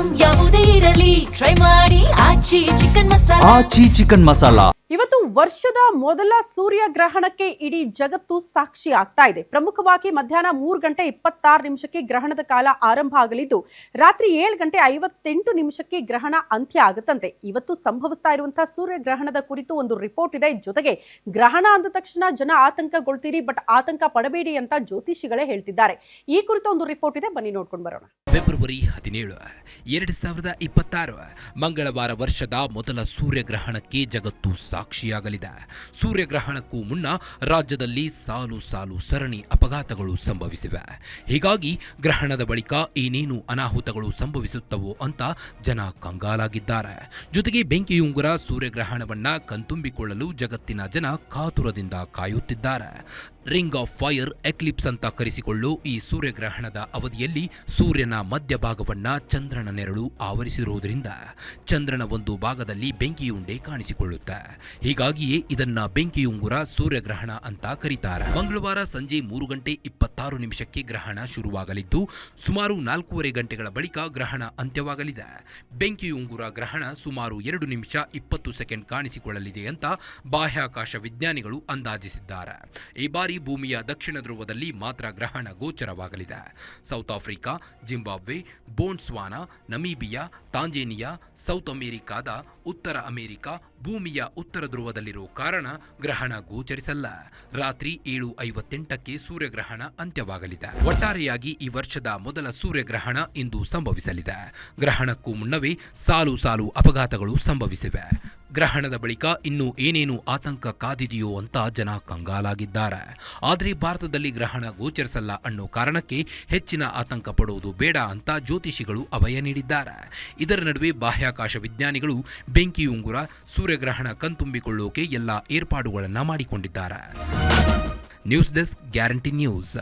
Item ಯಾವುದೇ ಇರಲಿ try ಮಾಡಿ ಆಚಿ ಚಿಕನ್ ಮಸಾಲಾ. ಇವತ್ತು ವರ್ಷದ ಮೊದಲ ಸೂರ್ಯಗ್ರಹಣಕ್ಕೆ ಇಡೀ ಜಗತ್ತು ಸಾಕ್ಷಿ ಆಗ್ತಾ ಇದೆ. ಪ್ರಮುಖವಾಗಿ ಮಧ್ಯಾಹ್ನ 3:26 ಗ್ರಹಣದ ಕಾಲ ಆರಂಭ ಆಗಲಿದ್ದು ರಾತ್ರಿ 7:58 ಗ್ರಹಣ ಅಂತ್ಯ ಆಗುತ್ತಂತೆ. ಇವತ್ತು ಸಂಭವಿಸ್ತಾ ಇರುವಂತಹ ಸೂರ್ಯಗ್ರಹಣದ ಕುರಿತು ಒಂದು ರಿಪೋರ್ಟ್ ಇದೆ. ಜೊತೆಗೆ ಗ್ರಹಣ ಅಂದ ತಕ್ಷಣ ಜನ ಆತಂಕಗೊಳ್ತೀರಿ, ಬಟ್ ಆತಂಕ ಪಡಬೇಡಿ ಅಂತ ಜ್ಯೋತಿಷಿಗಳೇ ಹೇಳ್ತಿದ್ದಾರೆ. ಈ ಕುರಿತ ಒಂದು ರಿಪೋರ್ಟ್ ಇದೆ, ಬನ್ನಿ ನೋಡ್ಕೊಂಡು ಬರೋಣ. ಫೆಬ್ರವರಿ 17, 2026 ಮಂಗಳವಾರ ವರ್ಷದ ಮೊದಲ ಸೂರ್ಯಗ್ರಹಣಕ್ಕೆ ಜಗತ್ತು ಸಾಕ್ಷಿಯಾಗಲಿದೆ. ಸೂರ್ಯಗ್ರಹಣಕ್ಕೂ ಮುನ್ನ ರಾಜ್ಯದಲ್ಲಿ ಸಾಲು ಸರಣಿ ಅಪಘಾತಗಳು ಸಂಭವಿಸಿವೆ. ಹೀಗಾಗಿ ಗ್ರಹಣದ ಬಳಿಕ ಏನೇನು ಅನಾಹುತಗಳು ಸಂಭವಿಸುತ್ತವೋ ಅಂತ ಜನ ಕಂಗಾಲಾಗಿದ್ದಾರೆ. ಜೊತೆಗೆ ಬೆಂಕಿಯುಂಗುರ ಸೂರ್ಯಗ್ರಹಣವನ್ನ ಕಣ್ತುಂಬಿಕೊಳ್ಳಲು ಜಗತ್ತಿನ ಜನ ಕಾತುರದಿಂದ ಕಾಯುತ್ತಿದ್ದಾರೆ. ರಿಂಗ್ ಆಫ್ ಫೈರ್ ಎಕ್ಲಿಪ್ಸ್ ಅಂತ ಕರೆಸಿಕೊಳ್ಳೋ ಈ ಸೂರ್ಯಗ್ರಹಣದ ಅವಧಿಯಲ್ಲಿ ಸೂರ್ಯನ ಮಧ್ಯಭಾಗವನ್ನ ಚಂದ್ರನ ನೆರಳು ಆವರಿಸಿರುವುದರಿಂದ ಚಂದ್ರನ ಒಂದು ಭಾಗದಲ್ಲಿ ಬೆಂಕಿಯುಂಡೆ ಕಾಣಿಸಿಕೊಳ್ಳುತ್ತೆ. ಹೀಗಾಗಿಯೇ ಇದನ್ನ ಬೆಂಕಿಯುಂಗುರ ಸೂರ್ಯಗ್ರಹಣ ಅಂತ ಕರೀತಾರೆ. ಮಂಗಳವಾರ ಸಂಜೆ 3:26 ಗ್ರಹಣ ಶುರುವಾಗಲಿದ್ದು ಸುಮಾರು 4:30 ಗಂಟೆಗಳ ಬಳಿಕ ಗ್ರಹಣ ಅಂತ್ಯವಾಗಲಿದೆ. ಬೆಂಕಿಯುಂಗುರ ಗ್ರಹಣ ಸುಮಾರು 2 ನಿಮಿಷ 20 ಸೆಕೆಂಡ್ ಕಾಣಿಸಿಕೊಳ್ಳಲಿದೆ ಅಂತ ಬಾಹ್ಯಾಕಾಶ ವಿಜ್ಞಾನಿಗಳು ಅಂದಾಜಿಸಿದ್ದಾರೆ. ಈ ಬಾರಿ ಭೂಮಿಯ ದಕ್ಷಿಣ ಧ್ರುವದಲ್ಲಿ ಮಾತ್ರ ಗ್ರಹಣ ಗೋಚರವಾಗಲಿದೆ. South Africa, Zimbabwe, Botswana, Namibia, Tanzania, South ಅಮೆರಿಕಾದ ಉತ್ತರ ಅಮೆರಿಕಾ ಭೂಮಿಯ ಉತ್ತರ ಧ್ರುವದಲ್ಲಿರೋ ಕಾರಣ ಗ್ರಹಣ ಗೋಚರಿಸಲ್ಲ. ರಾತ್ರಿ 7:58 ಸೂರ್ಯಗ್ರಹಣ ಅಂತ್ಯವಾಗಲಿದೆ. ಒಟ್ಟಾರೆಯಾಗಿ ಈ ವರ್ಷದ ಮೊದಲ ಸೂರ್ಯಗ್ರಹಣ ಇಂದು ಸಂಭವಿಸಲಿದೆ. ಗ್ರಹಣಕ್ಕೂ ಮುನ್ನವೇ ಸಾಲು ಅಪಘಾತಗಳು ಸಂಭವಿಸಿವೆ. ಗ್ರಹಣದ ಬಳಿಕ ಇನ್ನೂ ಏನೇನು ಆತಂಕ ಕಾದಿದೆಯೋ ಅಂತ ಜನ ಕಂಗಾಲಾಗಿದ್ದಾರೆ. ಆದರೆ ಭಾರತದಲ್ಲಿ ಗ್ರಹಣ ಗೋಚರಿಸಲ್ಲ ಅನ್ನೋ ಕಾರಣಕ್ಕೆ ಹೆಚ್ಚಿನ ಆತಂಕ ಪಡುವುದು ಬೇಡ ಅಂತ ಜ್ಯೋತಿಷಿಗಳು ಅಭಯ ನೀಡಿದ್ದಾರೆ. ಇದರ ನಡುವೆ ಬಾಹ್ಯಾಕಾಶ ವಿಜ್ಞಾನಿಗಳು ಬೆಂಕಿಯುಂಗುರ ಸೂರ್ಯಗ್ರಹಣ ಕಣ್ತುಂಬಿಕೊಳ್ಳೋಕೆ ಎಲ್ಲ ಏರ್ಪಾಡುಗಳನ್ನು ಮಾಡಿಕೊಂಡಿದ್ದಾರೆ. News desk, guarantee news.